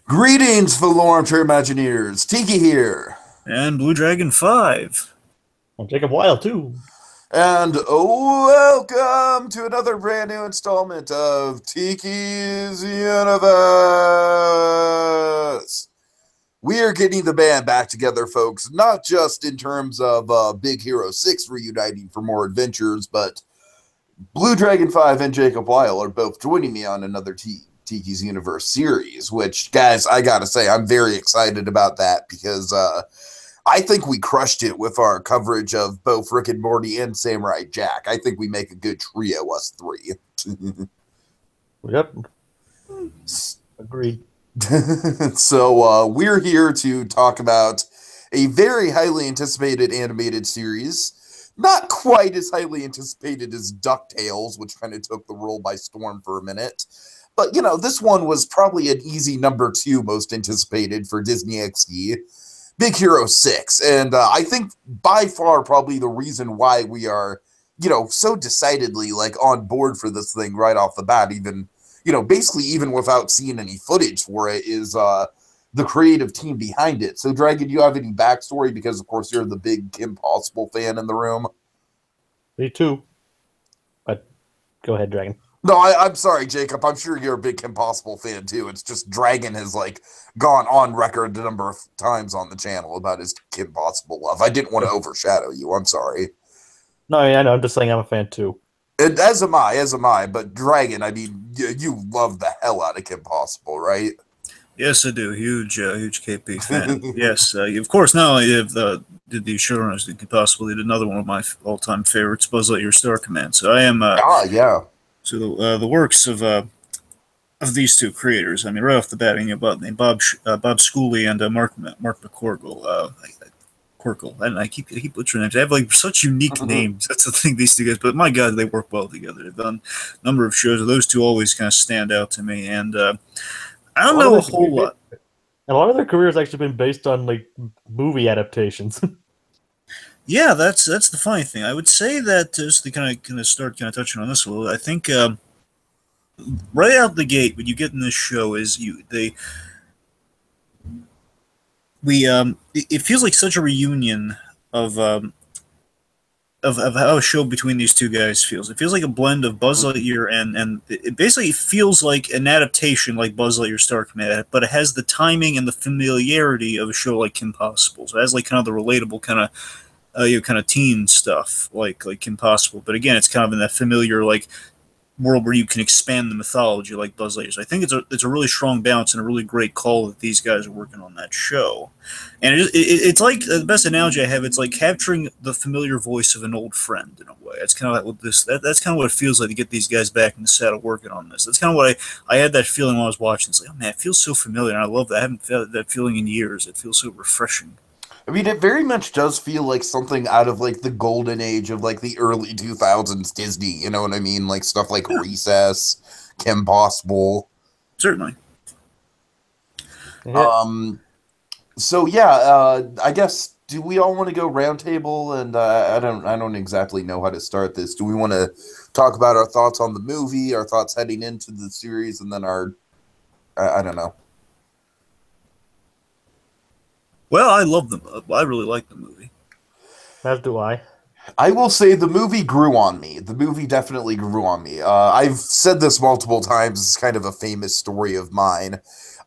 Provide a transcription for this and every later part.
Greetings, fellow armchair Imagineers. Tiki here. And BlueDragonFive. I'll take a while too. And welcome to another brand new installment of Tiki's Universe. We are getting the band back together, folks, not just in terms of Big Hero 6 reuniting for more adventures, but BlueDragonFive and Jacob Wile are both joining me on another Tiki's Universe series, which, guys, I gotta say, I'm very excited about that because I think we crushed it with our coverage of both Rick and Morty and Samurai Jack. I think we make a good trio, us three. Yep. Agreed. So we're here to talk about a very highly anticipated animated series. Not quite as highly anticipated as DuckTales, which kind of took the world by storm for a minute. But, you know, this one was probably an easy number 2 most anticipated for Disney XD. Big Hero 6. And I think by far probably the reason why we are, you know, so decidedly like on board for this thing right off the bat, even, you know, basically even without seeing any footage for it, is the creative team behind it. So, Dragon, do you have any backstory? Because, of course, you're the big Kim Possible fan in the room. Me too. But go ahead, Dragon. No, I'm sorry, Jacob. I'm sure you're a big Kim Possible fan too. It's just Dragon has like gone on record a number of times on the channel about his Kim Possible love. I didn't want to overshadow you. I'm sorry. No, I know. I'm just saying I'm a fan too. And as am I. But Dragon, I mean, you love the hell out of Kim Possible, right? Yes, I do. Huge KP fan. Yes, of course. Not only did the showrunners did possibly did another one of my all-time favorites, Buzz Lightyear Star Command. So I am. Yeah. So the works of these two creators. I mean, right off the bat, you know, Bob Schooley and Mark McCorkle. Corkle. I keep butchering names. They have like such unique names. That's the thing, these two guys. But my God, they work well together. They've done a number of shows. Those two always kind of stand out to me. And I don't know a whole lot. A lot of their careers actually been based on like movie adaptations. Yeah, that's the funny thing. I would say that just to kind of start touching on this a little. I think right out the gate when you get in this show is it feels like such a reunion of how a show between these two guys feels. It feels like a blend of Buzz Lightyear and it basically feels like an adaptation like Buzz Lightyear Star Command, but it has the timing and the familiarity of a show like Kim Possible. So it has like kind of the relatable kind of kind of teen stuff like Kim Possible. But again, it's kind of in that familiar like world where you can expand the mythology like Buzz Lightyear. So I think it's a really strong balance and a really great call that these guys are working on that show. And it's like the best analogy I have. It's like capturing the familiar voice of an old friend in a way. That's kind of like what that's kind of what it feels like to get these guys back in the saddle working on this. That's kind of what I had that feeling when I was watching. It's like, oh man, it feels so familiar, and I love that. I haven't felt that feeling in years. It feels so refreshing. I mean, it very much does feel like something out of like the golden age of like the early 2000s Disney. You know what I mean? Like stuff like Yeah, Recess, Kim Possible. certainly. Yeah. So yeah, I guess do we all want to go roundtable? And I don't exactly know how to start this. Do we want to talk about our thoughts on the movie, our thoughts heading into the series, and then I don't know. Well, I love them. I really like the movie. As do I. I will say the movie grew on me. The movie definitely grew on me. I've said this multiple times. It's kind of a famous story of mine.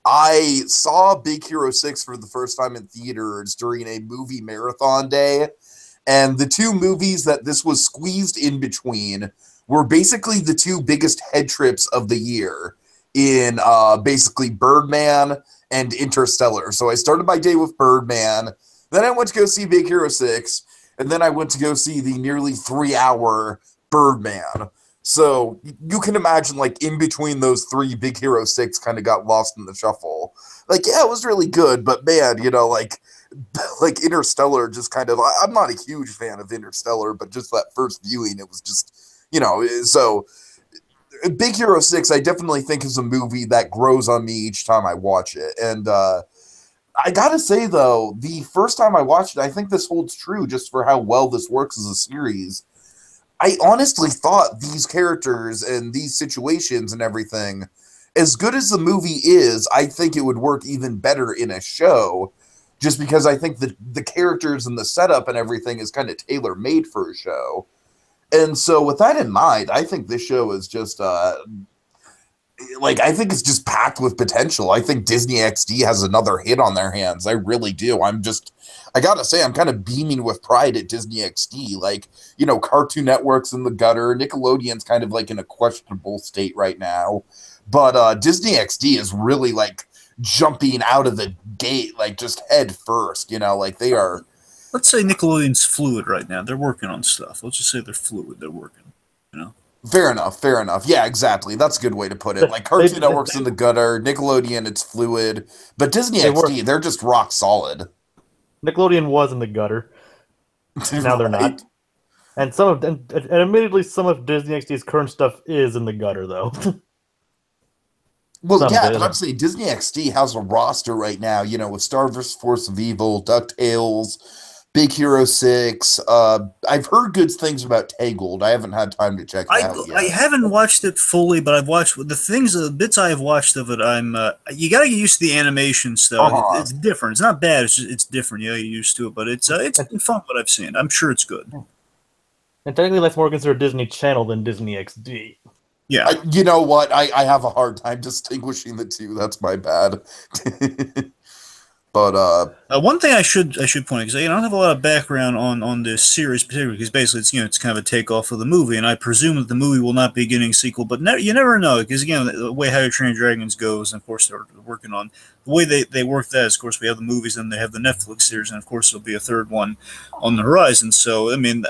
I saw Big Hero 6 for the first time in theaters during a movie marathon day, and the two movies that this was squeezed in between were basically the two biggest head trips of the year in basically Birdman and Interstellar. So I started my day with Birdman, then I went to go see Big Hero 6, and then I went to go see the nearly 3-hour Birdman. So you can imagine, like, in between those three, Big Hero 6 kind of got lost in the shuffle. Like, yeah, it was really good, but man, you know, like Interstellar just kind of, I'm not a huge fan of Interstellar, but just that first viewing, it was just, you know, so Big Hero 6, I definitely think is a movie that grows on me each time I watch it. And I gotta say, though, the first time I watched it, I think this holds true just for how well this works as a series. I honestly thought these characters and these situations and everything, as good as the movie is, I think it would work even better in a show, just because I think the characters and the setup and everything is kind of tailor made for a show. And so, with that in mind, I think this show is just like I think it's just packed with potential. I think Disney XD has another hit on their hands. I really do. I gotta say, I'm kind of beaming with pride at Disney XD. Like, Cartoon Network's in the gutter. Nickelodeon's kind of like in a questionable state right now. But Disney XD is really like jumping out of the gate, like just head first, like they are. Let's say Nickelodeon's fluid right now. They're working on stuff. Let's just say they're fluid. They're working. You know. Fair enough, fair enough. Yeah, exactly. That's a good way to put it. Like They, Cartoon Network's in the gutter, Nickelodeon, it's fluid, but Disney they were XD, they're just rock solid. Nickelodeon was in the gutter. Now they're Right? not. And and admittedly, some of Disney XD's current stuff is in the gutter, though. Well, Some of yeah, it. but I'm saying Disney XD has a roster right now, with Star vs. Force of Evil, DuckTales, Big Hero 6. I've heard good things about Tangled. I haven't had time to check it out I yet. haven't watched it fully, but I've watched the bits I have watched of it. You got to get used to the animation stuff. Uh-huh. It's different. It's not bad. It's different. You got to get used to it, but it's been fun what I've seen. I'm sure it's good. And technically, that's more considered Disney Channel than Disney XD. Yeah. You know what? I have a hard time distinguishing the two. That's my bad. But One thing I should point out, because I don't have a lot of background on this series particularly, because basically it's kind of a takeoff of the movie, and I presume that the movie will not be getting a sequel, but you never know, because again, the way How to Train Your Dragons goes, and of course they're working on the way they work that is, of course, we have the movies and they have the Netflix series, and of course there'll be a third one on the horizon. So I mean,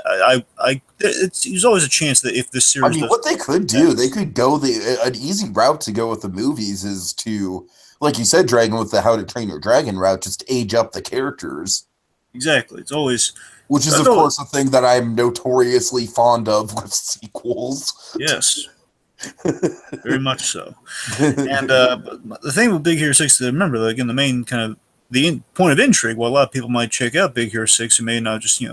there's always a chance that if this series, what they could do, they could go an easy route to go with the movies is to, like you said, Dragon, with the How to Train Your Dragon route, just age up the characters. exactly, it's always, which is, of course, a thing that I'm notoriously fond of with sequels. yes. Very much so. And the thing with Big Hero 6, remember, again, the main kind of point of intrigue, while a lot of people might check out Big Hero 6 who may not just,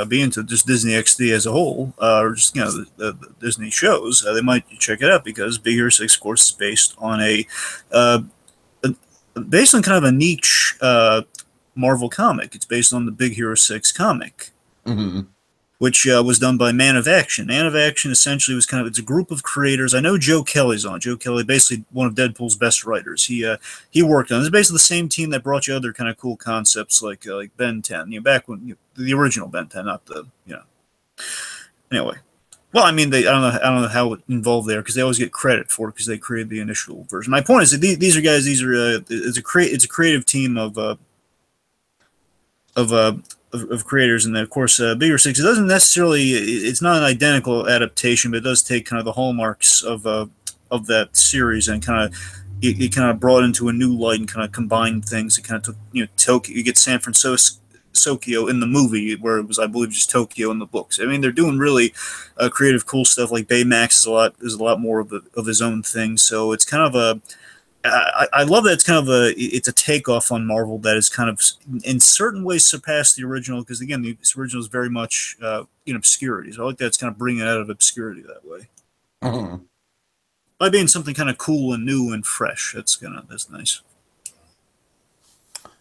be into just Disney XD as a whole, or just, the Disney shows, they might check it out because Big Hero 6, of course, is based on based on kind of a niche Marvel comic. It's based on the Big Hero 6 comic. Mm-hmm. Which was done by Man of Action. Man of Action essentially was it's a group of creators. I know Joe Kelly's on. Joe Kelly, basically one of Deadpool's best writers. He worked on. It's basically the same team that brought you other kind of cool concepts like Ben 10. Back when the original Ben 10, not the Anyway, well, I mean, I don't know how involved they are because they always get credit for it because they created the initial version. My point is that these are guys. It's a creative team of creators, and then of course Bigger Six. It doesn't necessarily. It's not an identical adaptation, but it does take kind of the hallmarks of that series and kind of it kind of brought into a new light and kind of combined things. It kind of took Tokyo. You get San Francisco in the movie, where it was, I believe, just Tokyo in the books. I mean, they're doing really creative, cool stuff. Like Baymax is a lot more of his own thing. So it's kind of a I love that it's a takeoff on Marvel that is kind of in certain ways surpassed the original because again the original is very much in obscurity. So I like that it's kind of bringing it out of obscurity that way Mm-hmm. by being something kind of cool and new and fresh. That's nice.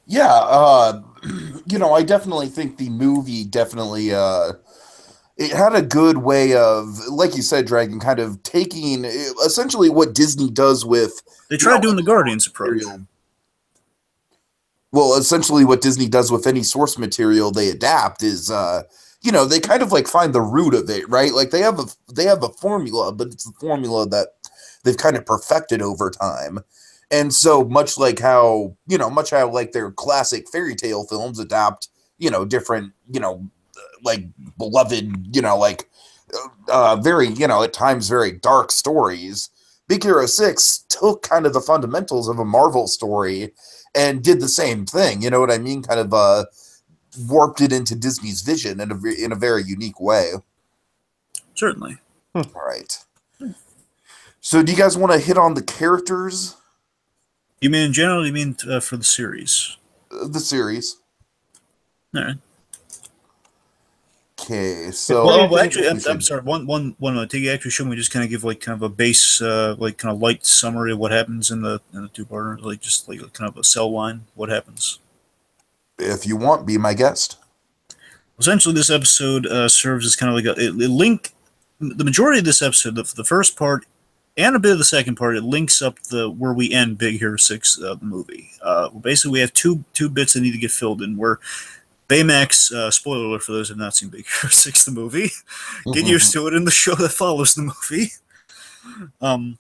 Yeah, I definitely think the movie definitely it had a good way of, like you said, Dragon, kind of taking essentially what Disney does with. They tried doing the Guardians approach. Well, essentially what Disney does with any source material they adapt is, they kind of like find the root of it, right? Like they have a formula, but it's a formula that they've kind of perfected over time. And so much how like their classic fairy tale films adapt, different, like beloved, very, at times very dark stories. Big Hero 6 took kind of the fundamentals of a Marvel story and did the same thing. You know what I mean? Kind of warped it into Disney's vision in a very unique way. Certainly. All right. So do you guys want to hit on the characters? You mean in general? You mean for the series? The series. All right. Okay, It's really so Well, interesting. actually, I'm sorry. Tiki actually show me just kind of give like kind of a base, like kind of light summary of what happens in the two-parter, like just like kind of a cell line. What happens? if you want, be my guest. Essentially, this episode serves as kind of like a link. The majority of this episode, the first part and a bit of the second part, it links up the where we end Big Hero 6, the movie. Basically, we have two bits that need to get filled in. Where Baymax, spoiler alert for those who have not seen Big Hero 6, the movie, get used to it in the show that follows the movie. Um,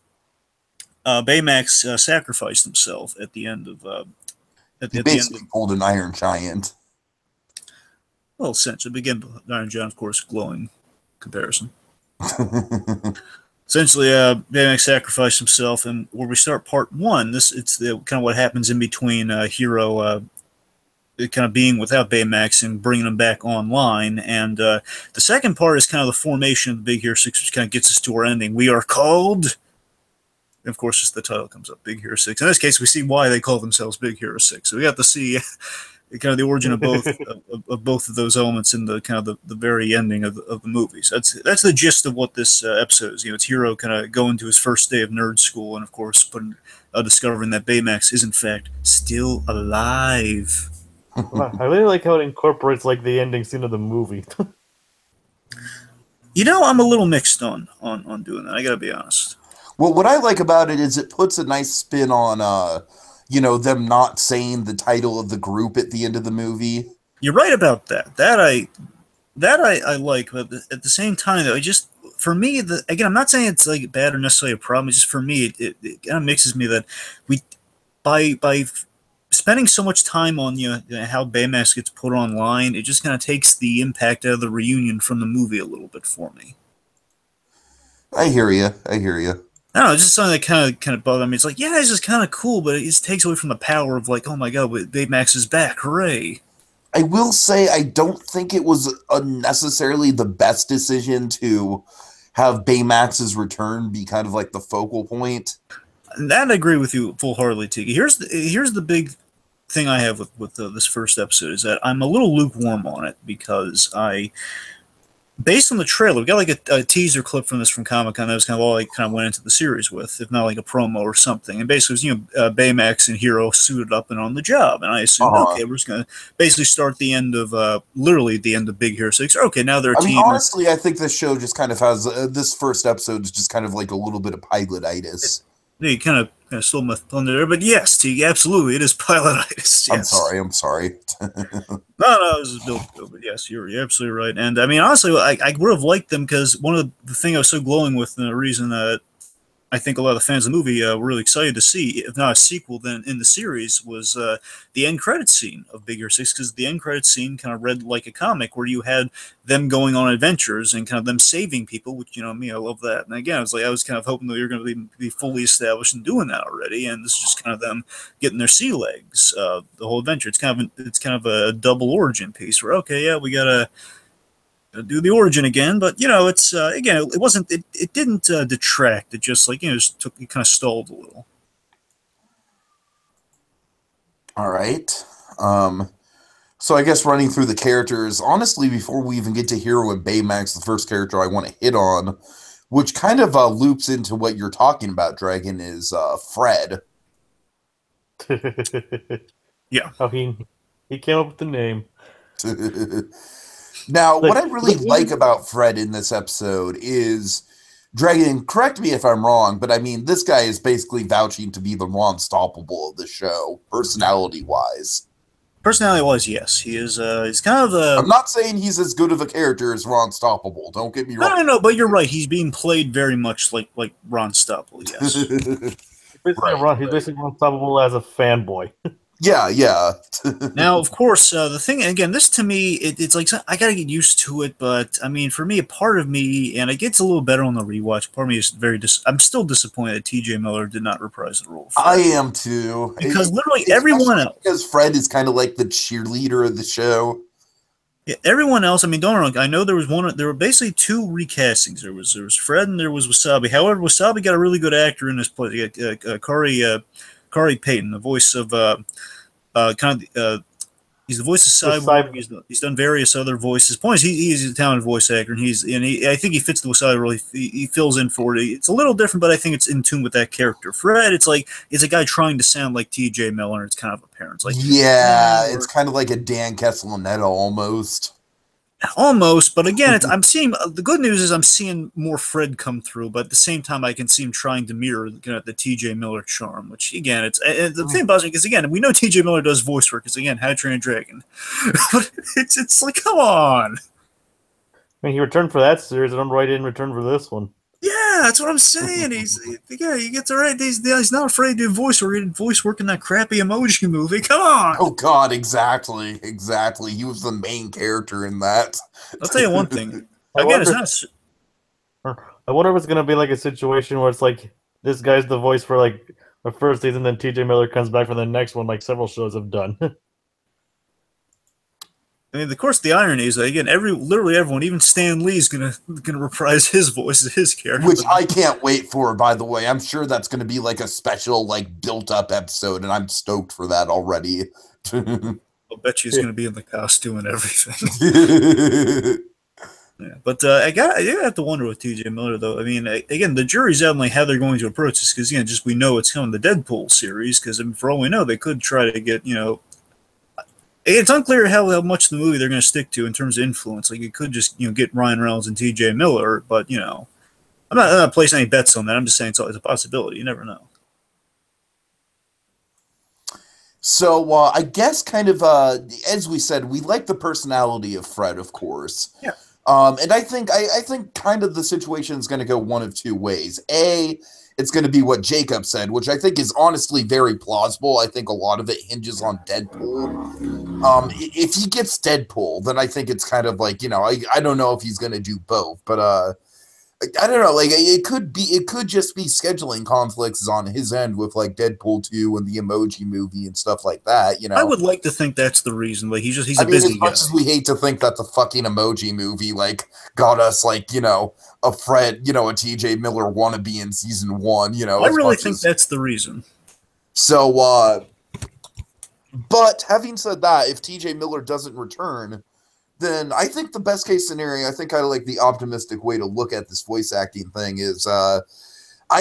Baymax sacrificed himself at the end of He at the end of basically pulled an Iron Giant. well, essentially begin Iron John, of course, glowing comparison. Essentially, Baymax sacrificed himself, and where we start part one, it's kind of what happens in between Hero kind of being without Baymax and bringing him back online, and the second part is kind of the formation of the Big Hero 6, which kind of gets us to our ending. We are called. And of course, just the title comes up, Big Hero 6. In this case, we see why they call themselves Big Hero 6. So we got to see kind of the origin of both of those elements in the kind of the very ending of the movie. So that's the gist of what this episode is. It's Hero kind of going to his first day of nerd school, and of course, discovering that Baymax is in fact still alive. Wow, I really like how it incorporates like the ending scene of the movie. I'm a little mixed on doing that. I got to be honest. Well, what I like about it is it puts a nice spin on, them not saying the title of the group at the end of the movie. You're right about that. I like, but at the same time, though, it just for me, again, I'm not saying it's like bad or necessarily a problem. It's just for me, it kind of mixes me that we by spending so much time on how Baymax gets put online, it just kind of takes the impact out of the reunion from the movie a little bit for me. I hear you. I hear you. I don't know, it's just something that kind of bothered me. It's like, yeah, it's just kind of cool, but it just takes away from the power of like, oh my god, Baymax is back, hooray! I will say I don't think it was necessarily the best decision to have Baymax's return be kind of like the focal point. And that I agree with you full heartedly, Tiki. Here's the big thing I have with this first episode is that I'm a little lukewarm on it because based on the trailer, we got like a teaser clip from this from Comic-Con that was kind of all I kind of went into the series with, if not like a promo or something. And basically, it was, Baymax and Hero suited up and on the job. And I assumed, okay, we're just going to basically start the end of, literally the end of Big Hero 6. Okay, now they're a team. Honestly, I think this show just kind of has, this first episode is just kind of like a little bit of pilotitis. You kind of stole my thunder there, but yes, T, absolutely, it is pilotitis. Yes. I'm sorry. No, this is Bill, but yes, you're absolutely right. And I mean, honestly, I would have liked them because one of the thing I was so glowing with, and the reason that I think a lot of the fans of the movie were really excited to see, if not a sequel, then in the series, was the end credit scene of Big Hero 6, because the end credit scene kind of read like a comic where you had them going on adventures and kind of them saving people, which, me, I love that. And again, I was kind of hoping that you're going to be fully established in doing that already, and this is just kind of them getting their sea legs, the whole adventure. It's kind of a double origin piece where, okay, yeah, we got to do the origin again, but it's again, it wasn't, it didn't detract. It just it kind of stalled a little. All right. So I guess running through the characters, honestly, before we even get to Hero and Baymax, the first character I want to hit on, which kind of loops into what you're talking about, Dragon, is Fred. Yeah. How he came up with the name. Now, what I really like about Fred in this episode is, Dragon, correct me if I'm wrong, but I mean, this guy is basically vouching to be the Unstoppable of the show, personality-wise. Personality-wise, yes. He is, he's kind of a... I'm not saying he's as good of a character as Unstoppable, don't get me wrong. No, but you're right. He's being played very much like Ron Stopple, yes. He's basically Unstoppable as a fanboy. Yeah. Now, of course, the thing, again, this to me, it's like, I gotta get used to it, but, I mean, for me, a part of me, and it gets a little better on the rewatch, part of me is I'm still disappointed that T.J. Miller did not reprise the role. I am too. Because literally everyone else... Because Fred is kind of like the cheerleader of the show. Yeah, everyone else, I mean, don't get me wrong, I know there were basically two recastings. There was Fred and there was Wasabi. However, Wasabi got a really good actor in this play. Kari Payton, the voice of He's the voice of Just Cyborg. He's done various other voices. Point is, he's a talented voice actor, and I think he fits the side role. He fills in for it. It's a little different, but I think it's in tune with that character. Fred, it's like it's a guy trying to sound like T.J. Miller. It's kind of apparent. It's like Yeah, it's kind of like a Dan Castellaneta almost. almost, but again, I'm seeing the good news is I'm seeing more Fred come through, but at the same time, I can see him trying to mirror the T.J. Miller charm. Which again, it's the thing about it is again we know T.J. Miller does voice work. Because again, How to Train a Dragon, but it's like come on. I mean, he returned for that series, and I'm right in return for this one. Yeah, that's what I'm saying. He gets all right. He's not afraid to do voice work. He did voice work in that crappy Emoji movie. Come on. Oh God, exactly. He was the main character in that. I'll tell you one thing. Again, it's not. I wonder if it's gonna be like a situation where it's like this guy's the voice for like the first season, then T.J. Miller comes back for the next one, like several shows have done. I mean, of course, the irony is that, again, literally everyone, even Stan Lee's gonna reprise his voice as his character, which I can't wait for. By the way, I'm sure that's going to be like a special, like built-up episode, and I'm stoked for that already. I'll bet you he's gonna be in the costume and everything. Yeah, but I have to wonder with T.J. Miller though. I mean, again, the jury's out on like how they're going to approach this because just we know it's coming the Deadpool series because for all we know they could try to get It's unclear how much the movie they're going to stick to in terms of influence. Like, it could just, get Ryan Reynolds and T.J. Miller, but, I'm not placing any bets on that. I'm just saying it's a possibility. You never know. So, I guess kind of, as we said, we like the personality of Fred, of course. Yeah. And I think kind of the situation is going to go one of two ways. A, it's going to be what Jacob said, which I think is honestly very plausible. I think a lot of it hinges on Deadpool. If he gets Deadpool, then I think it's kind of like, I don't know if he's going to do both, but I don't know. Like it could just be scheduling conflicts on his end with like Deadpool 2 and the Emoji Movie and stuff like that. I would like to think that's the reason. Like he's a busy as much guy. As we hate to think that the fucking Emoji Movie like got us like a Fred, a T.J. Miller wannabe in season 1. I really think that's the reason. So, but having said that, if T.J. Miller doesn't return, then I think the best case scenario, I think kind of like the optimistic way to look at this voice acting thing is, I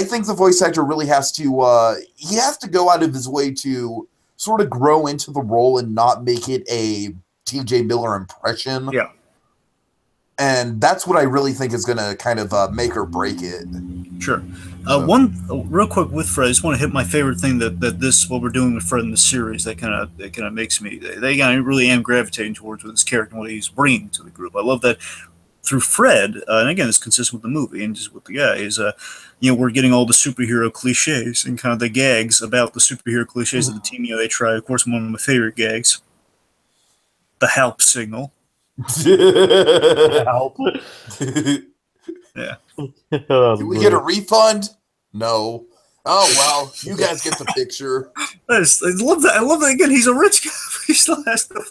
think the voice actor really has to, he has to go out of his way to sort of grow into the role and not make it a T.J. Miller impression. Yeah. And that's what I really think is going to kind of make or break it. Sure. Real quick with Fred, I just want to hit my favorite thing that what we're doing with Fred in the series that kind of makes me. I really am gravitating towards with his character and what he's bringing to the group. I love that through Fred, and again, it's consistent with the movie and just with the guy is, we're getting all the superhero cliches and kind of the gags about the superhero cliches of the team. They try. Of course, one of my favorite gags, the help signal. Help. Yeah. Did we get a refund? No. Oh well, you guys get the picture. I love that. I love that again. He's a rich guy. He still has to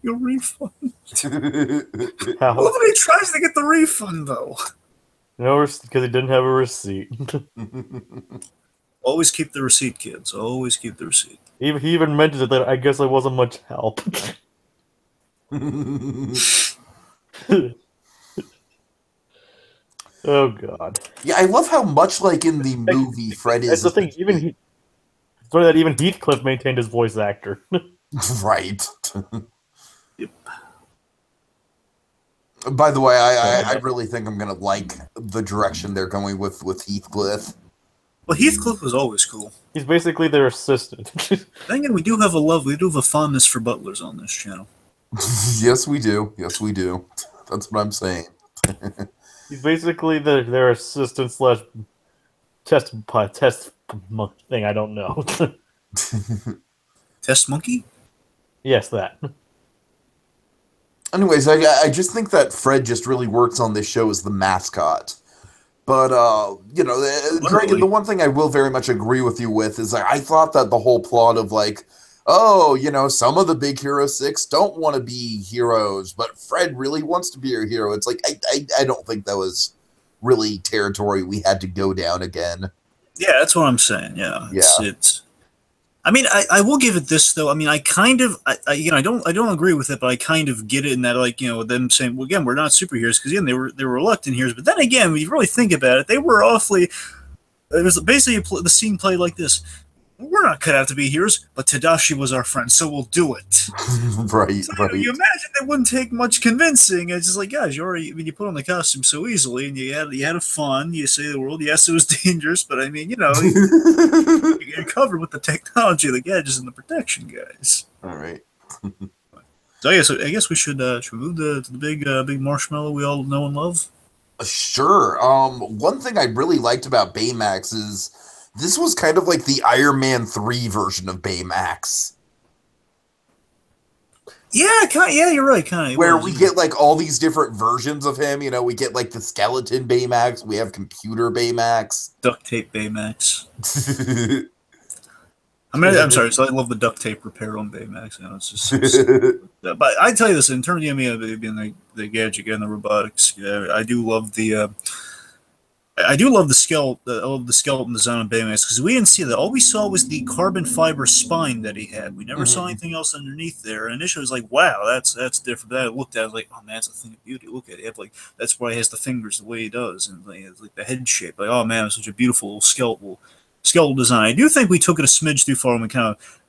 get a refund. I love that he tries to get the refund though. No, because he didn't have a receipt. Always keep the receipt, kids. Always keep the receipt. He even mentioned that I guess it wasn't much help. Oh God! Yeah, I love how much like in the movie Fred is. That's the thing. Even Heathcliff maintained his voice actor. Right. Yep. By the way, I really think I'm gonna like the direction they're going with Heathcliff. Well, Heathcliff was always cool. He's basically their assistant. Again, we do have a fondness for butlers on this channel. Yes, we do. Yes, we do. That's what I'm saying. He's basically their assistant / test thing. I don't know. Test monkey? Yes, that. Anyways, I just think that Fred just really works on this show as the mascot. But, Greg, the one thing I will very much agree with you with is I thought that the whole plot of like, some of the big Hero 6 don't want to be heroes, but Fred really wants to be a hero. It's like, I don't think that was really territory we had to go down again. Yeah, that's what I'm saying. Yeah. I mean, I will give it this though. I mean, I kind of, I don't agree with it, but I kind of get it in that, like, them saying, well, again, we're not superheroes because again, they were reluctant heroes. But then again, when you really think about it, they were awfully. It was basically the scene played like this: we're not cut out to be heroes, but Tadashi was our friend, so we'll do it. Right, So, right. you imagine it wouldn't take much convincing. It's just like, guys, you put on the costume so easily, and you had a fun. You say the world, yes, it was dangerous, but I mean, you're covered with the technology, the gadgets, and the protection, guys. All right. So I guess we should we move to the big marshmallow we all know and love. Sure. One thing I really liked about Baymax is this was kind of like the Iron Man 3 version of Baymax. Yeah, yeah, you're right, kind of. Where we get like all these different versions of him. We get like the skeleton Baymax, we have computer Baymax. Duct tape Baymax. I mean, I'm sorry. So I love the duct tape repair on Baymax. It's just but I tell you this, in terms of being the gadget and the robotics, I do love the skeleton design on Baymax because we didn't see that. All we saw was the carbon fiber spine that he had. We never saw anything else underneath there. And initially, it was like, wow, that's different. That I looked at it like, oh man, that's a thing of beauty. Look at it. That's why he has the fingers the way he does, and like the head shape. Like, oh man, it's such a beautiful skeletal design. I do think we took it a smidge too far and we kind of,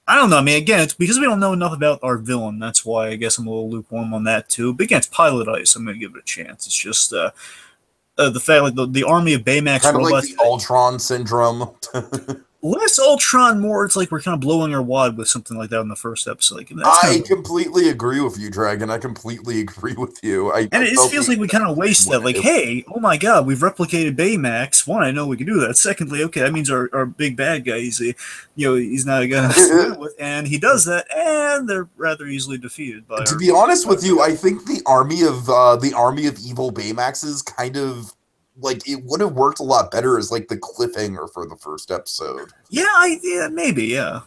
I don't know. I mean, again, it's because we don't know enough about our villain. That's why I guess I'm a little lukewarm on that too. But again, it's Pilot Ice. I'm going to give it a chance. It's just the fact like the army of Baymax kind of robots. like the Ultron syndrome. Less Ultron, more it's like we're kind of blowing our wad with something like that in the first episode. Like, I completely agree with you, Dragon. I completely agree with you. And it just feels like we kind of waste that. Like, hey, oh my god, we've replicated Baymax. One, I know we can do that. Secondly, okay, that means our big bad guy, he's not gonna deal with, and he does that, and they're rather easily defeated by. To be honest with you, I think the army of evil Baymaxes kind of. Like, it would have worked a lot better as, like, the cliffhanger for the first episode. Yeah, maybe, yeah.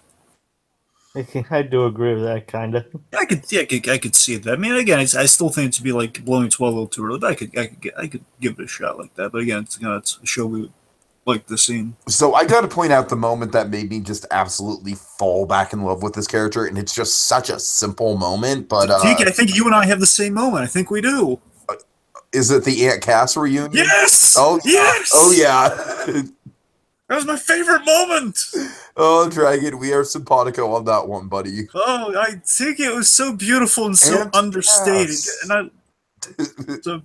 I do agree with that, kind of. I could see that. I mean, again, I still think it should be, like, blowing 12 a little too early, but I could give it a shot like that. But again, it's a show we would like the scene. So I got to point out the moment that made me just absolutely fall back in love with this character, and it's just such a simple moment, but... Tiki, I think you and I have the same moment. I think we do. Is it the Aunt Cass reunion? Yes! Oh, yes! Oh, yeah. That was my favorite moment! Oh, Dragon, we are simpatico on that one, buddy. Oh, I think it was so beautiful and so Aunt understated. Cass. And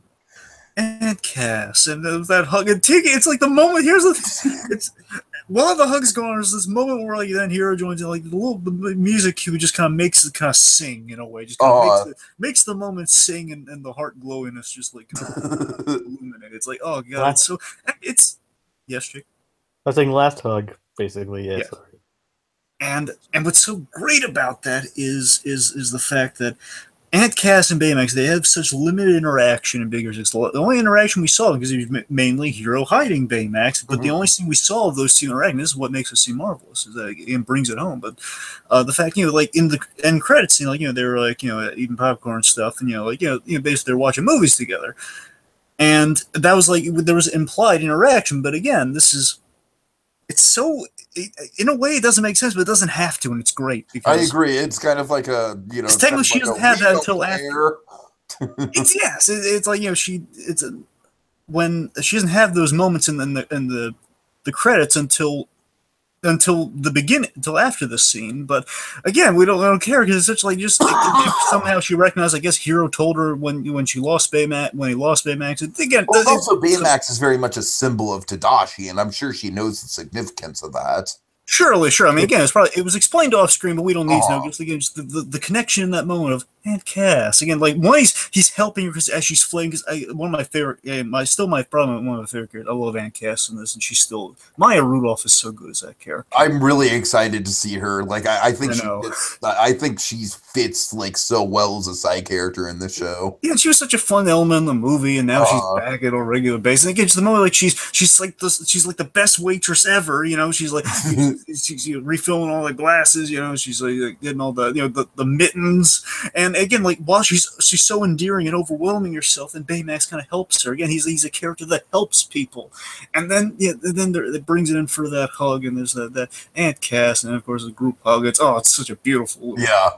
Aunt Cass, and that hug. And Tiki, it's like the moment, it's one of the hugs going on, there's this moment where, like, then Hero joins in, like, the music cue just kind of makes it kind of sing in a way. Just kind of makes the moment sing and the heart glowiness just, like, kind of illuminate. It's like, oh, God, yes, Jake? I was saying last hug, basically, yeah. Sorry. And what's so great about that is the fact that Aunt Cass and Baymax, they have such limited interaction in Bigger Six. The only interaction we saw, because he was mainly Hero hiding Baymax, but the only thing we saw of those two interacting, this is what makes us see Marvelous, is that it brings it home. But the fact, like in the end credits scene, like, they were like, eating popcorn and stuff, and basically they're watching movies together. And that was like, there was implied interaction, but again, it's so, in a way, it doesn't make sense, but it doesn't have to, and it's great. I agree. It's kind of like a, technically she doesn't have that until after. It's like, when she doesn't have those moments in the credits until the beginning, until after the scene. But again, we don't care because it's such like somehow she recognized. I guess Hero told her when she lost Baymax, when he lost Baymax. Again, well, also Baymax is very much a symbol of Tadashi, and I'm sure she knows the significance of that. Surely, sure. I mean, again, it was explained off screen, but we don't need to know. Just again, just the connection in that moment of Aunt Cass. Again, like one, he's helping her as she's flaying. Because one of my favorite, my problem. One of my favorite characters. I love Aunt Cass in this, and she's still Maya Rudolph is so good as that character. I'm really excited to see her. Like I think she fits like so well as a side character in this show. Yeah, she was such a fun element in the movie, and now she's back at a regular basis. And again, just the moment like she's like the best waitress ever. She's like. She's refilling all the glasses, she's like getting all the the mittens, and then again, like while she's so endearing and overwhelming herself, and Baymax kind of helps her. Again, he's a character that helps people, and then it brings it in for that hug, and there's that Aunt Cass, and of course the group hug. It's such a beautiful. Yeah.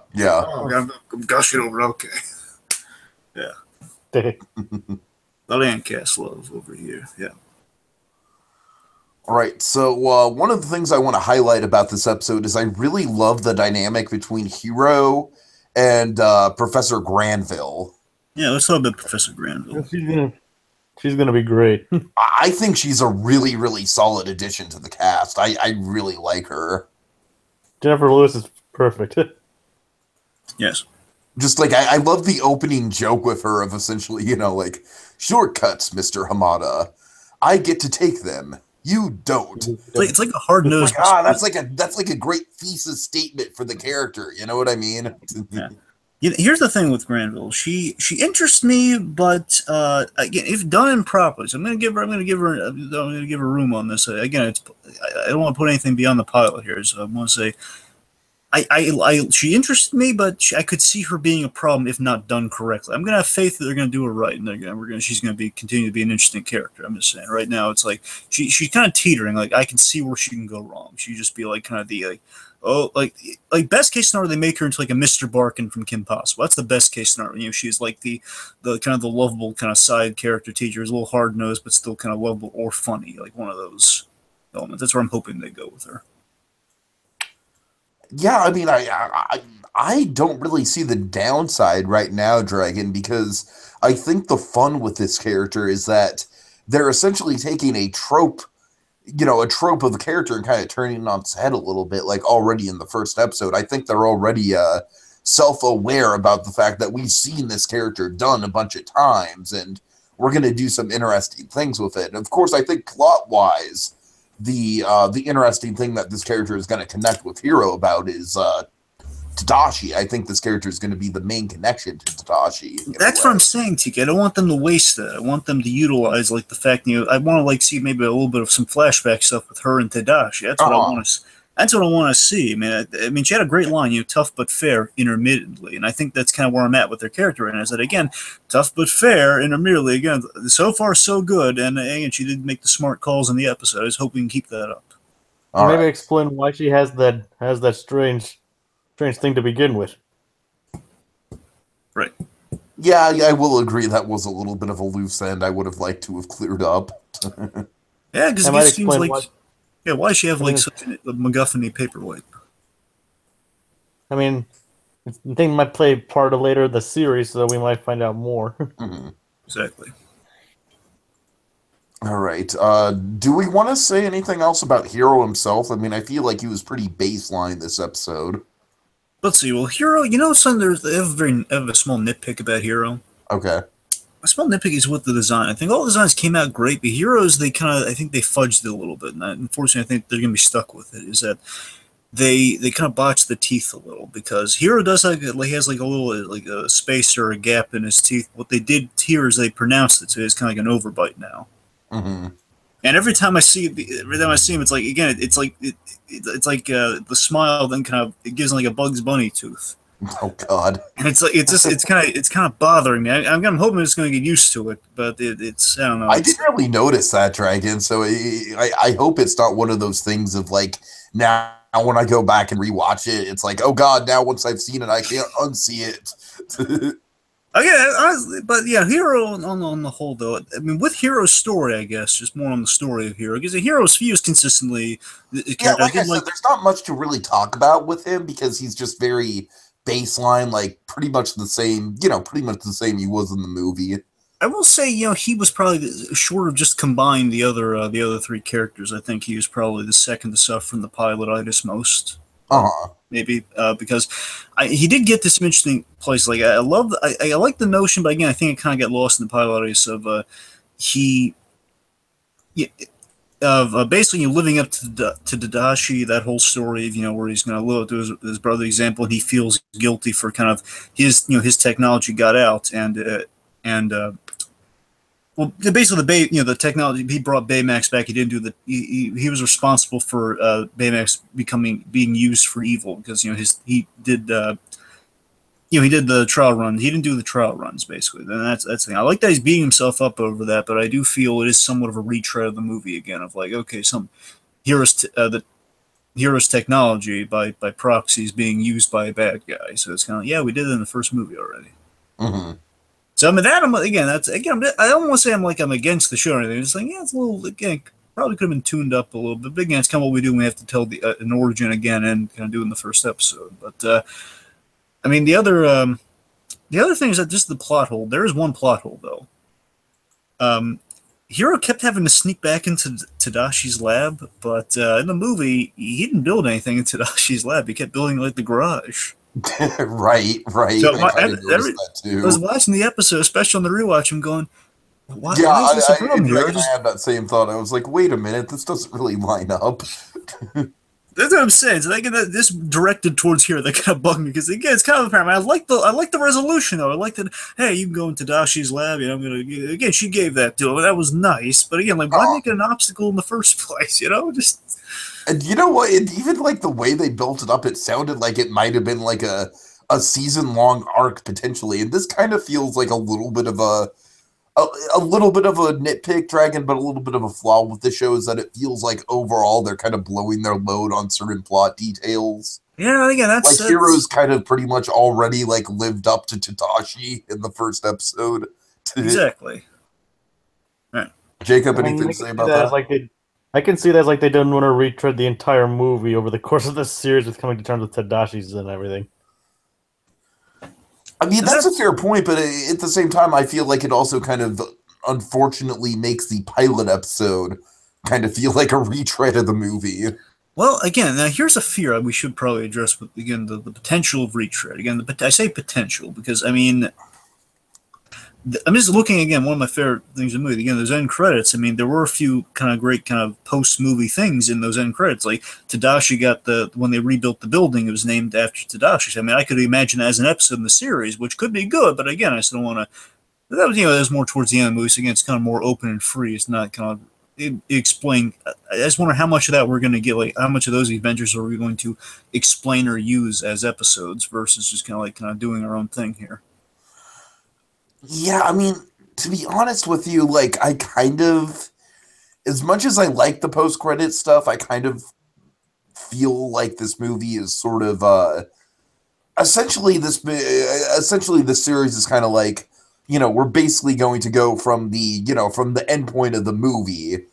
Oh, I'm gushing over. Okay. Yeah. Lot of Aunt Cass love over here. Yeah. All right, so one of the things I want to highlight about this episode is I really love the dynamic between Hero and Professor Granville. Yeah, let's talk about Professor Granville. She's gonna be great. I think she's a really, really solid addition to the cast. I really like her. Jennifer Lewis is perfect. Yes. Just like I love the opening joke with her of essentially, like, shortcuts, Mr. Hamada. I get to take them. You don't. It's like a hard nosed. That's like a great thesis statement for the character. You know what I mean? Yeah. Here's the thing with Granville. She interests me, but again, if done improperly, so I'm gonna give her room on this. Again, I don't want to put anything beyond the pilot here. So I want to say, she interested me, but I could see her being a problem if not done correctly. I'm gonna have faith that they're gonna do her right, and she's gonna continue to be an interesting character. I'm just saying. Right now, it's like she's kind of teetering. Like I can see where she can go wrong. She just be like kind of the like best case scenario, they make her into like a Mr. Barkin from Kim Possible. That's the best case scenario. She's like the kind of the lovable kind of side character teacher, is a little hard nosed, but still kind of lovable or funny, like one of those elements. That's where I'm hoping they go with her. Yeah, I mean, I don't really see the downside right now, Dragon, because I think the fun with this character is that they're essentially taking a trope of a character and kind of turning it on its head a little bit, like already in the first episode. I think they're already self-aware about the fact that we've seen this character done a bunch of times, and we're going to do some interesting things with it. And of course, I think plot-wise, the interesting thing that this character is going to connect with Hero about is Tadashi. I think this character is going to be the main connection to Tadashi. That's what I'm saying, Tiki. I don't want them to waste that. I want them to utilize like the fact, I want to like see maybe a little bit of some flashback stuff with her and Tadashi. That's what I want to. That's what I want to see. I mean, she had a great line, tough but fair intermittently, and I think that's kind of where I'm at with their character. And I said again, tough but fair intermittently. Again, so far so good, and again, she did make the smart calls in the episode. I was hoping we can keep that up. Maybe explain why she has that strange thing to begin with. Right. Yeah, I will agree that was a little bit of a loose end. I would have liked to have cleared up. Yeah, because it seems like. Yeah, why does she have like such a MacGuffin-y paperweight? I mean, the thing might play part of later in the series, so we might find out more. Mm-hmm. Exactly. All right. Do we want to say anything else about Hero himself? I mean, I feel like he was pretty baseline this episode. Let's see. Well, Hero, something I have a small nitpick about Hero. Okay. A small nitpick is with the design. I think all the designs came out great, but Heroes, I think they fudged it a little bit. And unfortunately, I think they're going to be stuck with it, is that they kind of botched the teeth a little, because Hero does he has like a little like a space or a gap in his teeth. What they did here is they pronounced it, so it's kind of like an overbite now. Mm-hmm. And every time I see him, it's like, again, it's like the smile then kind of, it gives him like a Bugs Bunny tooth. Oh God! And it's kind of bothering me. I'm hoping it's going to get used to it, but it's I don't know. I didn't really notice that, Dragon. So I hope it's not one of those things of like, now when I go back and rewatch it, it's like, oh God, now once I've seen it, I can't unsee it. Okay, honestly, but yeah, Hero on the whole, though. I mean, with Hero's story, I guess, just more on the story of Hero, because Hero's views consistently. Yeah, like I said, there's not much to really talk about with him, because he's just very baseline, like pretty much the same he was in the movie. I will say, he was probably short of just combine the other three characters. I think he was probably the second to suffer from the pilotitis most. Maybe because he did get this interesting place. Like I like the notion, but again, I think it kind of got lost in the pilotitis of basically living up to Tadashi, that whole story of where he's going to live up to his brother's example, and he feels guilty for kind of his technology got out, well, basically the technology, he brought Baymax back. He didn't do he was responsible for Baymax being used for evil, because he he did the trial run. He didn't do the trial runs, basically. Then that's the thing. I like that he's beating himself up over that, but I do feel it is somewhat of a retread of the movie again. Of like, okay, some the hero's technology by proxy is being used by a bad guy. So it's kind of like, yeah, we did it in the first movie already. Mm-hmm. So I mean, I don't want to say I'm against the show or anything. It's like, yeah, it's a little, again, probably could have been tuned up a little bit. But again, it's kind of what we do when we have to tell an origin again and kind of do it in the first episode. But I mean, the other thing is that just the plot hole. There is one plot hole though. Hiro kept having to sneak back into Tadashi's lab, but in the movie, he didn't build anything in Tadashi's lab. He kept building like the garage. Right. So I kind of noticed that too. I was watching the episode, especially on the rewatch. I'm going, why Yeah, is this a problem here? I had that same thought. I was like, wait a minute, this doesn't really line up. That's what I'm saying. So this directed towards here, that kind of bugged me because again, it's kind of apparent. I like the resolution though. I like that. Hey, you can go into Tadashi's lab. You know, I'm gonna again. She gave that to him. That was nice. But again, like, why make it an obstacle in the first place? You know, just. And you know what? Even like the way they built it up, it sounded like it might have been like a season-long arc potentially. And this kind of feels like a little bit of a nitpick, Dragon, but a little bit of a flaw with the show is that it feels like overall they're kind of blowing their load on certain plot details. Yeah, again, that's like Hiro's kind of pretty much already like lived up to Tadashi in the first episode. Exactly. Right. Jacob, anything to say about that? I can see that as like they didn't want to retread the entire movie over the course of the series with coming to terms with Tadashi's and everything. I mean, that's a fair point, but at the same time, I feel like it also kind of unfortunately makes the pilot episode kind of feel like a retread of the movie. Well, again, now here's a fear we should probably address with, again, the potential of retread. Again, I say potential because, I mean, I'm just looking again. One of my favorite things in the movie, again, those end credits. I mean, there were a few kind of great kind of post-movie things in those end credits. Like Tadashi got when they rebuilt the building, it was named after Tadashi. So, I mean, I could imagine that as an episode in the series, which could be good. But again, I still want to. That was more towards the end of the movie. So again, it's kind of more open and free. It's not kind of explain. I just wonder how much of that we're going to get. Like, how much of those adventures are we going to explain or use as episodes versus just kind of doing our own thing here. Yeah, I mean, to be honest with you, like, I kind of, as much as I like the post-credit stuff, I kind of feel like this movie is sort of, essentially the series is kind of like, you know, we're basically going to go from the end point of the movie.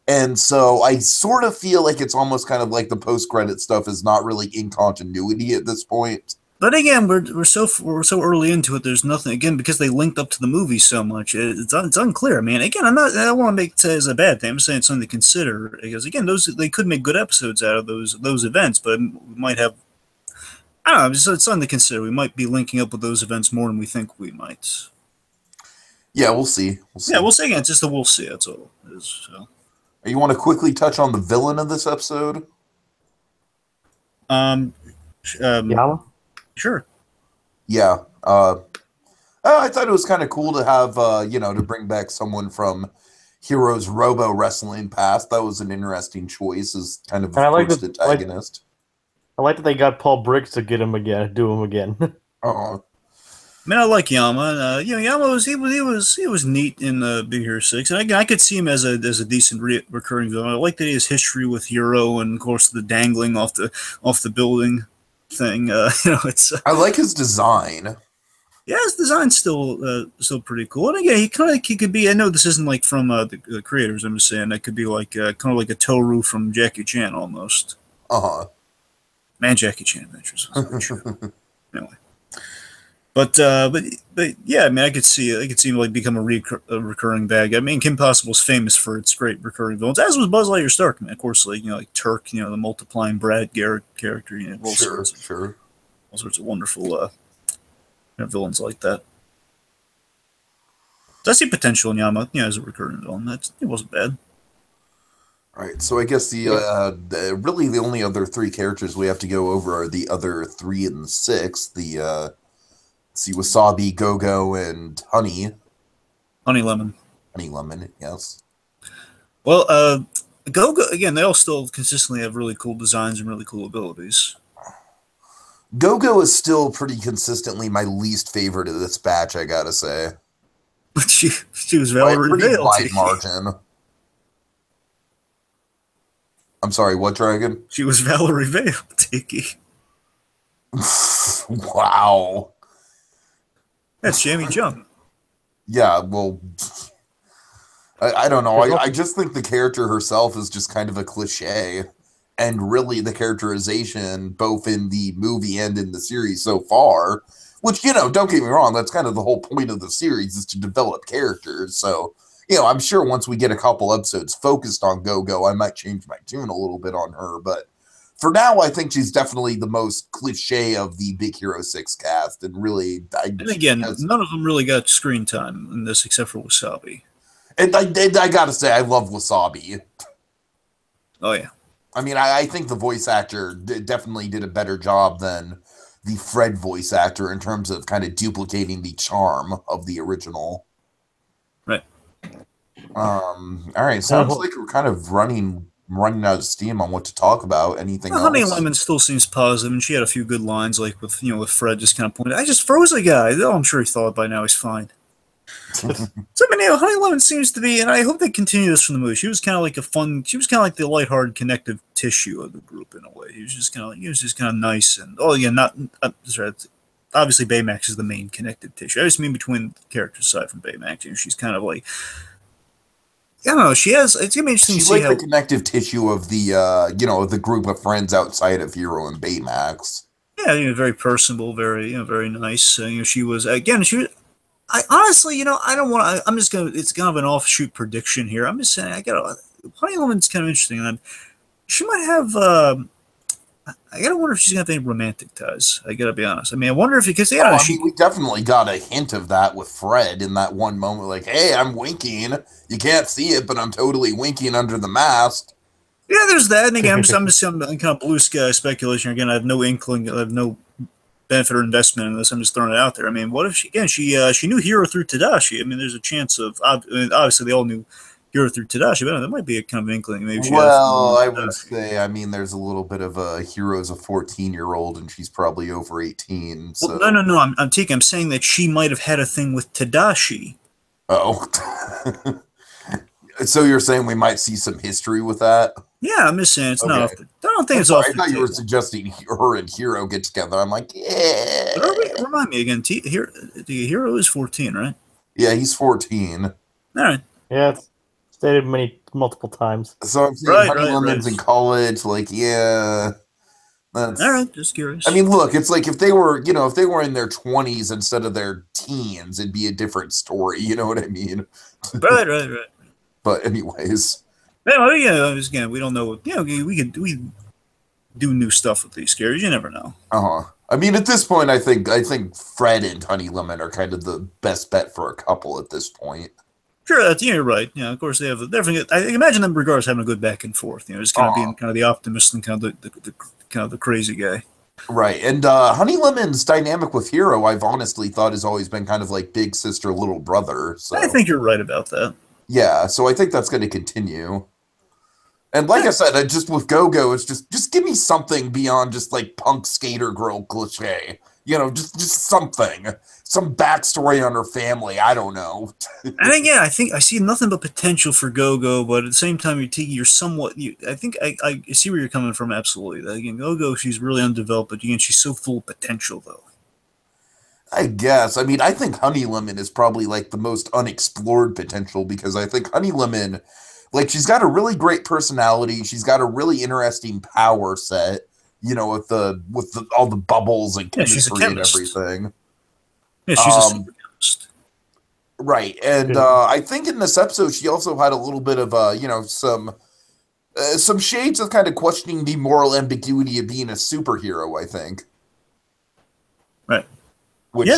And so I sort of feel like it's almost kind of like the post-credit stuff is not really in continuity at this point. But again, we're so early into it. There's nothing again because they linked up to the movie so much. It's unclear. I mean, again, I don't want to say it's a bad thing. I'm saying it's something to consider because again, they could make good episodes out of those events, but we might have. I don't know. It's something to consider. We might be linking up with those events more than we think we might. Yeah, we'll see. Yeah, we'll see. Again, it's just a we'll see. That's all it is. So. You want to quickly touch on the villain of this episode? Yama? Sure. Yeah. I thought it was kind of cool to have, to bring back someone from Hero's Robo Wrestling past. That was an interesting choice as kind of first antagonist. I like that they got Paul Briggs to do him again. Uh-huh. I mean, I like Yama. Yama was neat in Big Hero 6, and again, I could see him as a decent recurring villain. I like that he has history with Hero, and of course the dangling off the building thing. It's. I like his design. Yeah, his design's still pretty cool. And again, he could be. I know this isn't like from the creators. I'm just saying that could be like kind of like a Toru from Jackie Chan almost. Man, Jackie Chan Adventures. Anyway. But yeah, I mean, I could see him like become a recurring bad guy. I mean, Kim Possible's famous for its great recurring villains, as was Buzz Lightyear Starkman, of course. Like Turk, the multiplying Brad Garrett character, all sorts of wonderful villains like that. So I see potential in Yama, as a recurring villain. It wasn't bad. All right, so I guess really the only other three characters we have to go over are the other 3 and 6. Wasabi, Go-Go, and Honey. Honey Lemon. Honey Lemon, yes. Well, Go-Go, again, they all still consistently have really cool designs and really cool abilities. Go-Go is still pretty consistently my least favorite of this batch, I gotta say. But she was By a Valerie pretty Vale, wide Tiki. margin. I'm sorry, what, Dragon? She was Valerie Vale, Tiki. Wow. That's Jamie Jung. Yeah, well, I don't know. There's I also just think the character herself is just kind of a cliche. And really, the characterization, both in the movie and in the series so far, which, don't get me wrong, that's kind of the whole point of the series is to develop characters. So, I'm sure once we get a couple episodes focused on Go-Go, I might change my tune a little bit on her. But for now, I think she's definitely the most cliche of the Big Hero 6 cast. And really, And again, none of them really got screen time in this except for Wasabi. I gotta say, I love Wasabi. Oh, yeah. I mean, I think the voice actor definitely did a better job than the Fred voice actor in terms of kind of duplicating the charm of the original. Right. All right. Sounds like we're kind of running out of steam on what to talk about. Anything Well, else? Honey Lemon still seems positive, and she had a few good lines, like with Fred just kind of pointed, I just froze a guy. Oh, I'm sure he thought by now he's fine. So, I mean, Honey Lemon seems to be, and I hope they continue this from the movie. She was kind of like she was kind of like the lighthearted connective tissue of the group in a way. He was just kind of nice, and sorry, obviously Baymax is the main connective tissue. I just mean between the characters aside from Baymax, she's kind of like, I don't know. It's gonna be interesting to She's see like how the connective tissue of the group of friends outside of Hero and Baymax. yeah, very personable, very nice. She was again. I honestly, I don't want. I'm just gonna. It's kind of an offshoot prediction here. I'm just saying. Honey Lemon's kind of interesting. And she might have. I gotta wonder if she's gonna have any romantic ties. I gotta be honest. I mean, I wonder if because I mean, we definitely got a hint of that with Fred in that one moment. Like, hey, I'm winking. You can't see it, but I'm totally winking under the mask. Yeah, there's that. And again, I'm just kind of blue sky speculation. Again, I have no inkling. I have no benefit or investment in this. I'm just throwing it out there. I mean, what if she knew Hero through Tadashi? I mean, there's a chance of obviously they all knew Hero through Tadashi, but there might be a kind of inkling. Maybe I would say, I mean, there's a little bit of a Hero's a 14-year-old, and she's probably over 18. So. Well, no. I'm saying that she might have had a thing with Tadashi. Oh. So you're saying we might see some history with that? Yeah, I'm just saying it's not. I don't think it's off. I thought you were suggesting her and Hero get together. I'm like, yeah. Remind me again. Hero is 14, right? Yeah, he's 14. All right. Yeah, it's stated multiple times. So I'm saying Honey Lemon's in college. Like, yeah. All right, just curious. I mean, look, it's like if they were in their 20s instead of their teens, it'd be a different story. You know what I mean? Right. But anyways. Yeah, again, we don't know. We do new stuff with these characters. You never know. I mean, at this point, I think Fred and Honey Lemon are kind of the best bet for a couple at this point. Sure, you're right. Yeah, of course they have. I imagine them regardless having a good back and forth. Just kind of being kind of the optimist and kind of the crazy guy. Right, and Honey Lemon's dynamic with Hero, I've honestly thought has always been kind of like big sister, little brother. So I think you're right about that. Yeah, so I think that's going to continue. And like I said, just with Go-Go, it's just give me something beyond just like punk skater girl cliche. Just something, some backstory on her family. I don't know. And again, I think I see nothing but potential for Go-Go, but at the same time, you're somewhat. I think I see where you're coming from. Absolutely. Again, Go-Go, she's really undeveloped, but again, she's so full of potential, though. I guess. I mean, I think Honey Lemon is probably like the most unexplored potential because I think Honey Lemon, like, she's got a really great personality. She's got a really interesting power set. With all the bubbles and chemistry and everything. Yeah, she's a super chemist. Right, and I think in this episode she also had a little bit of some shades of kind of questioning the moral ambiguity of being a superhero. I think. Right. Which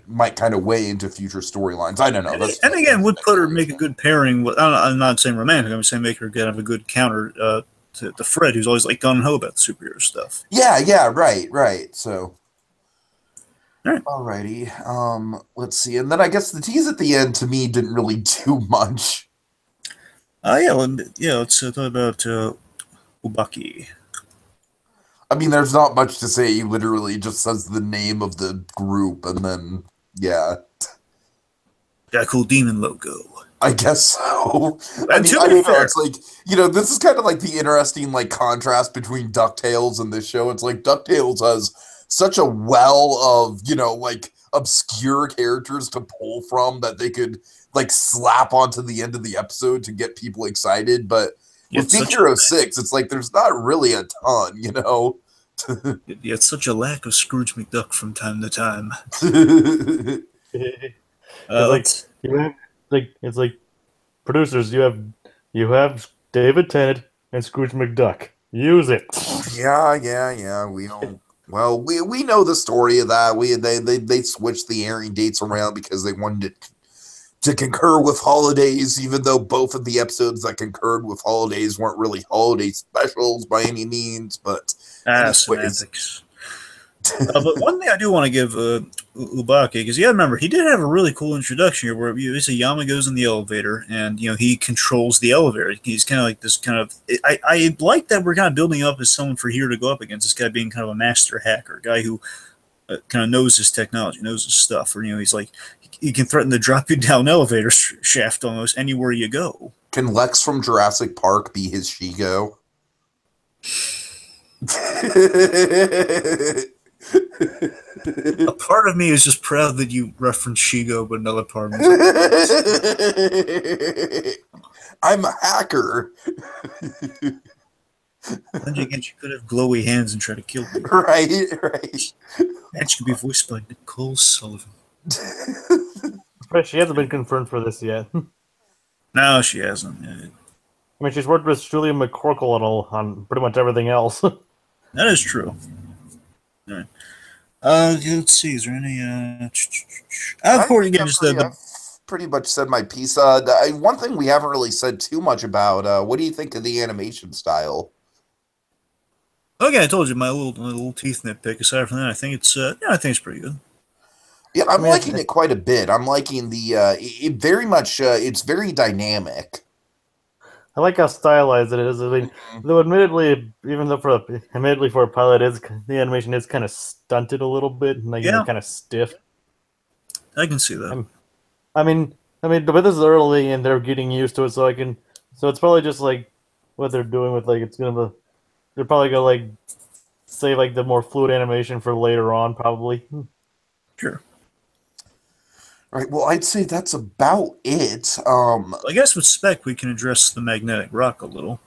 might kind of weigh into future storylines. I don't know. And again, would make a good pairing. I'm not saying romantic. I'm saying make her have a good counter to Fred, who's always like gung ho about the superhero stuff. Yeah, right. So, all right. Alrighty. Let's see, and then I guess the tease at the end to me didn't really do much. Let's talk about Ubaki. I mean, there's not much to say. He literally just says the name of the group, and then yeah, Got a cool demon logo. I guess so. I And mean, to I be don't know. fair, It's like this is kind of like the interesting like contrast between DuckTales and this show. It's like DuckTales has such a well of like obscure characters to pull from that they could like slap onto the end of the episode to get people excited, but with it's Big such Hero 6, it's like there's not really a ton. it's such a lack of Scrooge McDuck from time to time. It's like Let's you have it's like producers. You have David Tennant and Scrooge McDuck. Use it. Yeah. We don't. Well, we know the story of that. They switched the airing dates around because they wanted it to concur with holidays, even though both of the episodes that concurred with holidays weren't really holiday specials by any means. But anyways, semantics. But one thing I do want to give Ubake, because you got to remember, he did have a really cool introduction here where you see Yama goes in the elevator and, he controls the elevator. He's kind of like this kind of. I like that we're kind of building up as someone for here to go up against, this guy being kind of a master hacker, a guy who kind of knows his technology, knows his stuff. Or, he's like, he can threaten to drop you down elevator shaft almost anywhere you go. can Lex from Jurassic Park be his Shigo? A part of me is just proud that you referenced Shigo, but another part of me is like, I'm a hacker. then again, she could have glowy hands and try to kill me. Right. And she could be voiced by Nicole Sullivan. She hasn't been confirmed for this yet. No, she hasn't. I mean, she's worked with Julia McCorkle on pretty much everything else. That is true. All right. Let's see. Is there any? Of course, again, just I've pretty much said my piece. One thing we haven't really said too much about. What do you think of the animation style? Okay, I told you my little teeth nitpick. Aside from that, I think it's I think it's pretty good. Yeah, I'm liking it quite a bit. I'm liking the it very much. It's very dynamic. I like how stylized it is. I mean, though admittedly, even though for a pilot, the animation is kind of stunted a little bit, and kind of stiff. I can see that. I mean, but this is early, and they're getting used to it, so it's probably just like what they're doing with they're probably gonna save the more fluid animation for later on, probably. Sure. All right. Well, I'd say that's about it. I guess with spec we can address the magnetic rock a little.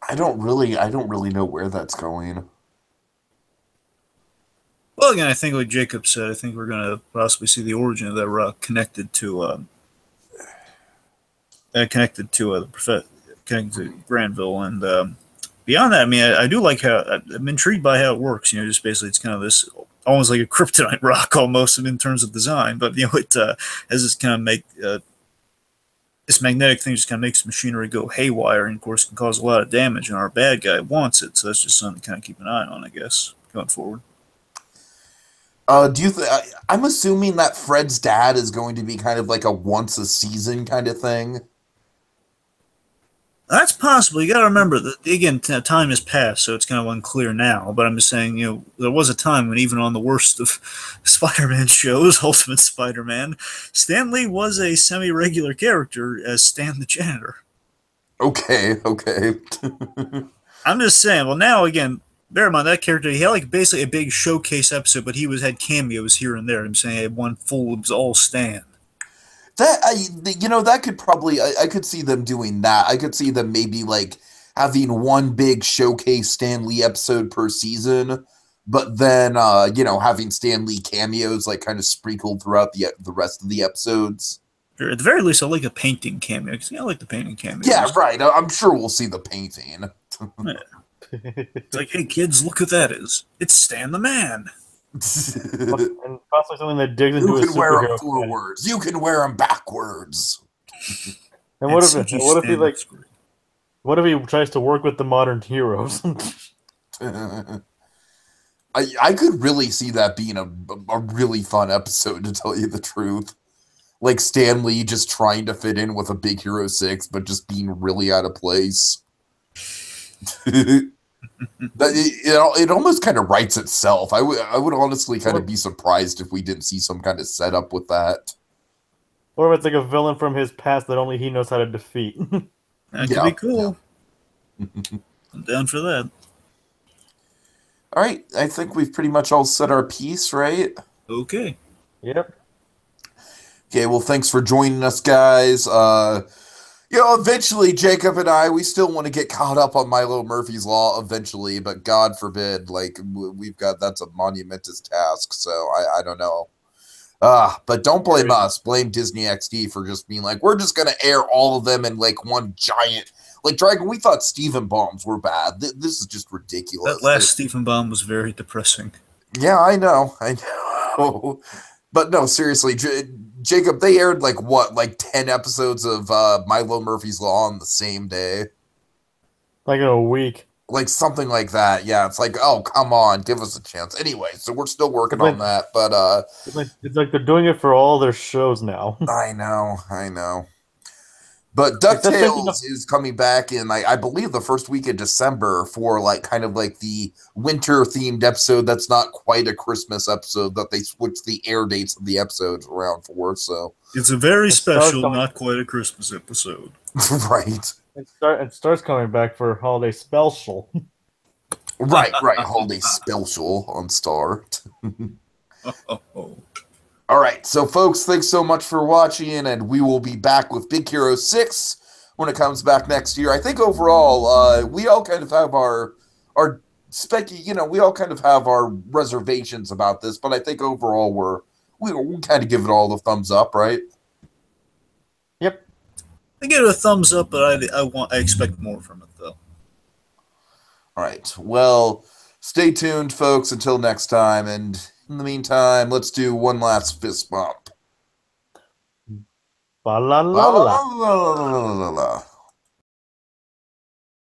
I don't really know where that's going. Well, again, I think like Jacob said, I think we're going to possibly see the origin of that rock connected to Granville, and beyond that, I mean, I do like how I'm intrigued by how it works. Just basically it's kind of this almost like a kryptonite rock almost in terms of design, but it has this kind of this magnetic thing just kind of makes machinery go haywire, and of course can cause a lot of damage. And our bad guy wants it, so that's just something to kind of keep an eye on, I guess, going forward. I'm assuming that Fred's dad is going to be kind of like a once a season kind of thing. That's possible. You got to remember that again, time has passed, so it's kind of unclear now. But I'm just saying, there was a time when even on the worst of Spider-Man shows, Ultimate Spider-Man, Stan Lee was a semi-regular character as Stan the Janitor. Okay. I'm just saying. Well, now again, bear in mind that character, he had basically a big showcase episode, but he had cameos here and there. I'm saying he had one full, it was all Stan. That could probably I could see them doing that. I could see them maybe having one big showcase Stan Lee episode per season, but then having Stan Lee cameos kind of sprinkled throughout the rest of the episodes. Sure, at the very least, I like a painting cameo because I like the painting cameo. Yeah, right. I'm sure we'll see the painting. Yeah. It's like, hey kids, look who that is! It's Stan the Man. And possibly something that digs into his superhero. You can wear them forwards. You can wear them backwards. And what if he tries to work with the modern heroes? I could really see that being a really fun episode, to tell you the truth. Like Stan Lee just trying to fit in with a Big Hero 6, but just being really out of place. It almost kind of writes itself. I would honestly kind of Or, be surprised if we didn't see some kind of setup with that. or if it's like a villain from his past that only he knows how to defeat. That could Yeah, be cool. I'm down for that. All right, I think we've pretty much all said our piece, right? Okay. Yep. Okay, well, thanks for joining us, guys. Eventually, Jacob and I, we still want to get caught up on Milo Murphy's Law eventually, but God forbid, like we've got that's a monumentous task. So I don't know. But don't blame us. Blame Disney XD for just being like, we're just gonna air all of them in like one giant. Like Dragon, we thought Stephen Bombs were bad. This is just ridiculous. That last Stephen Bomb was very depressing. Yeah, I know. But no, seriously, Jacob, they aired like what, like 10 episodes of Milo Murphy's Law on the same day? Like in a week. Like something like that. Yeah, it's like, oh, come on, give us a chance. Anyway, so we're still working It's like, on that, but it's like they're doing it for all their shows now. I know. But Except thinking of, DuckTales is coming back in, I believe, the first week of December for like kind of like the winter themed episode that's not quite a Christmas episode that they switch the air dates of the episodes around for. So It's a very It starts special, coming- not quite a Christmas episode. right. it starts coming back for holiday special. Right. Holiday special on Star. Oh. All right, so folks, thanks so much for watching, and we will be back with Big Hero 6 when it comes back next year. I think overall, we all kind of have our we all kind of have our reservations about this, but I think overall we kind of give it all the thumbs up, right? Yep. I give it a thumbs up, but I expect more from it though. All right. Well, stay tuned, folks, until next time, and in the meantime, let's do one last fist bump. Ba la La la la la. la la la la la.